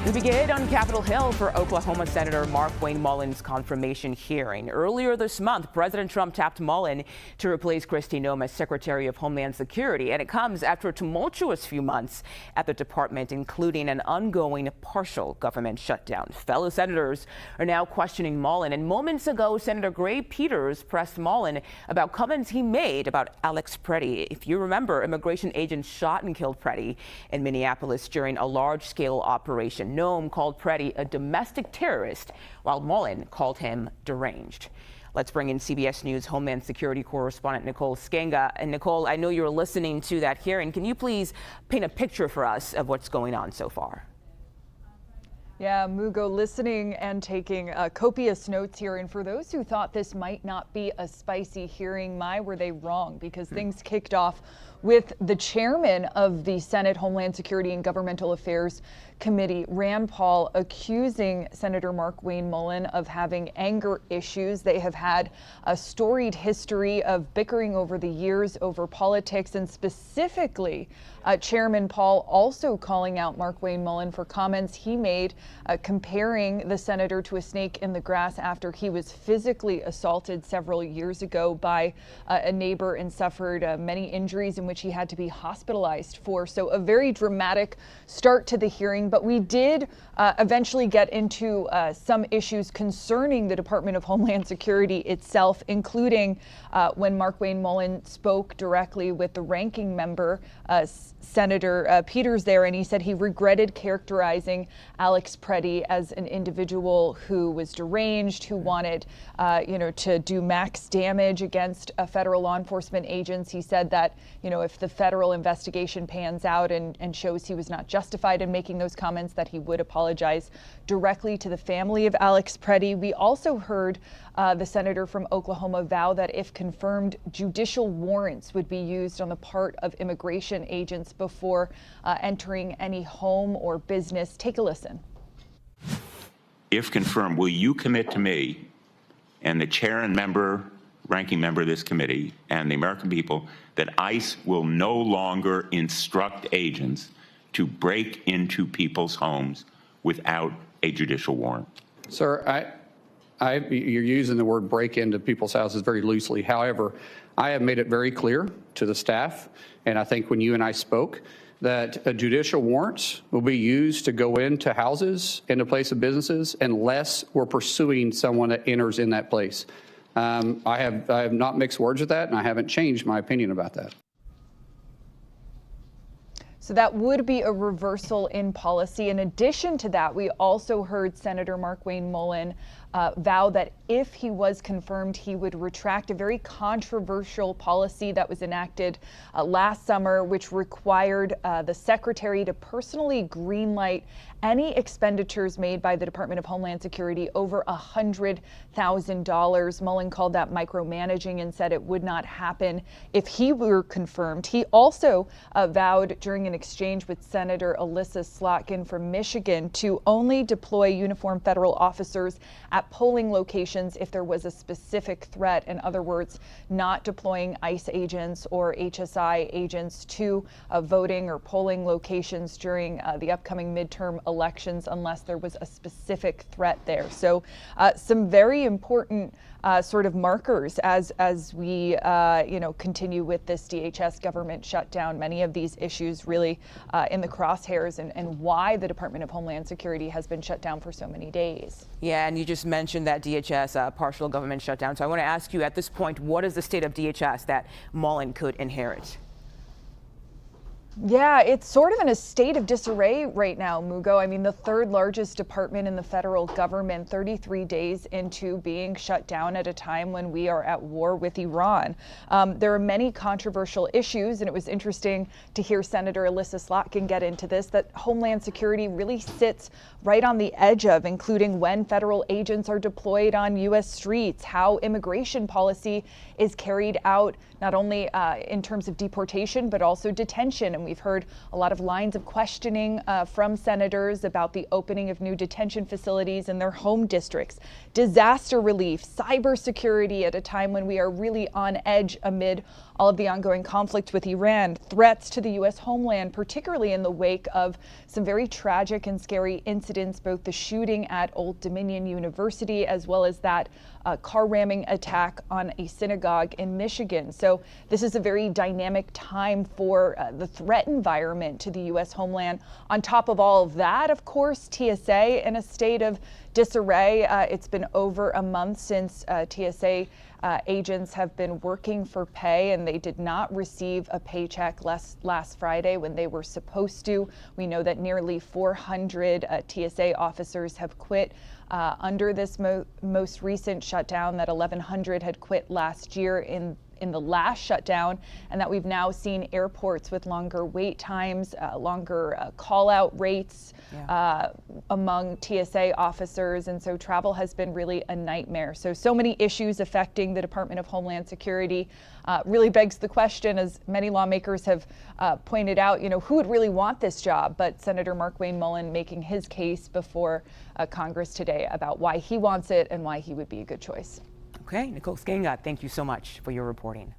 We begin on Capitol Hill for Oklahoma Senator Markwayne Mullin's confirmation hearing. Earlier this month, President Trump tapped Mullin to replace Kristi Noem as Secretary of Homeland Security, and it comes after a tumultuous few months at the department, including an ongoing partial government shutdown. Fellow senators are now questioning Mullin, and moments ago, Senator Gray Peters pressed Mullin about comments he made about Alex Pretti. If you remember, immigration agents shot and killed Pretti in Minneapolis during a large-scale operation. Noem called Pretti a domestic terrorist, while Mullin called him deranged. Let's bring in CBS News Homeland Security correspondent Nicole Sganga. And Nicole, I know you're listening to that hearing. Can you please paint a picture for us of what's going on so far? Yeah, Mugo, listening and taking copious notes here. And for those who thought this might not be a spicy hearing, were they wrong, because things kicked off with the chairman of the Senate Homeland Security and Governmental Affairs Committee, Rand Paul, accusing Senator Markwayne Mullin of having anger issues. They have had a storied history of bickering over the years over politics, and specifically Chairman Paul also calling out Markwayne Mullin for comments he made comparing the senator to a snake in the grass after he was physically assaulted several years ago by a neighbor and suffered many injuries in which he had to be hospitalized for. So a very dramatic start to the hearing, but we did eventually get into some issues concerning the Department of Homeland Security itself, including when Markwayne Mullin spoke directly with the ranking member, Senator Peters there, and he said he regretted characterizing Alex Pretti as an individual who was deranged, who wanted, to do max damage against federal law enforcement agents. He said that, if the federal investigation pans out and shows he was not justified in making those comments, that he would apologize directly to the family of Alex Pretti. We also heard the senator from Oklahoma vow that if confirmed, judicial warrants would be used on the part of immigration agents before entering any home or business. Take a listen. If confirmed, will you commit to me and the chair and ranking member of this committee and the American people that ICE will no longer instruct agents to break into people's homes without a judicial warrant? Sir, you're using the word break into people's houses very loosely. However, I have made it very clear to the staff, and I think when you and I spoke, that judicial warrants will be used to go into houses, into place of businesses, unless we're pursuing someone that enters in that place. I have not mixed words with that, and I haven't changed my opinion about that. So that would be a reversal in policy. In addition to that, we also heard Senator Markwayne Mullin vow that if he was confirmed, he would retract a very controversial policy that was enacted last summer, which required the secretary to personally greenlight any expenditures made by the Department of Homeland Security over $100,000. Mullin called that micromanaging and said it would not happen if he were confirmed. He also vowed during an exchange with Senator Elissa Slotkin from Michigan to only deploy uniformed federal officers at polling locations if there was a specific threat. In other words, not deploying ICE agents or HSI agents to voting or polling locations during the upcoming midterm elections unless there was a specific threat there. So some very important sort of markers as we continue with this DHS government shutdown. Many of these issues really in the crosshairs, and why the Department of Homeland Security has been shut down for so many days. Yeah, and you just mentioned that DHS partial government shutdown. So I want to ask you at this point, what is the state of DHS that Mullin could inherit? Yeah, it's sort of in a state of disarray right now, Mugo. I mean, the third largest department in the federal government, 33 days into being shut down at a time when we are at war with Iran. There are many controversial issues, and it was interesting to hear Senator Elissa Slotkin get into this, that Homeland Security really sits right on the edge of, including when federal agents are deployed on U.S. streets, how immigration policy is carried out, not only in terms of deportation, but also detention. And we've heard a lot of lines of questioning from senators about the opening of new detention facilities in their home districts, disaster relief, cybersecurity at a time when we are really on edge amid all of the ongoing conflict with Iran, threats to the U.S. homeland, particularly in the wake of some very tragic and scary incidents, both the shooting at Old Dominion University as well as that car ramming attack on a synagogue in Michigan. So this is a very dynamic time for the threat environment to the U.S. homeland. On top of all of that, of course, TSA in a state of disarray. It's been over a month since TSA agents have been working for pay, and they did not receive a paycheck last Friday when they were supposed to. We know that nearly 400 TSA officers have quit under this most recent shutdown, that 1,100 had quit last year in the last shutdown, and that we've now seen airports with longer wait times, longer call-out rates among TSA officers, and so travel has been really a nightmare. So many issues affecting the Department of Homeland Security really begs the question, as many lawmakers have pointed out, who would really want this job? But Senator Markwayne Mullin making his case before Congress today about why he wants it and why he would be a good choice. Okay, Nicole Sganga, thank you so much for your reporting.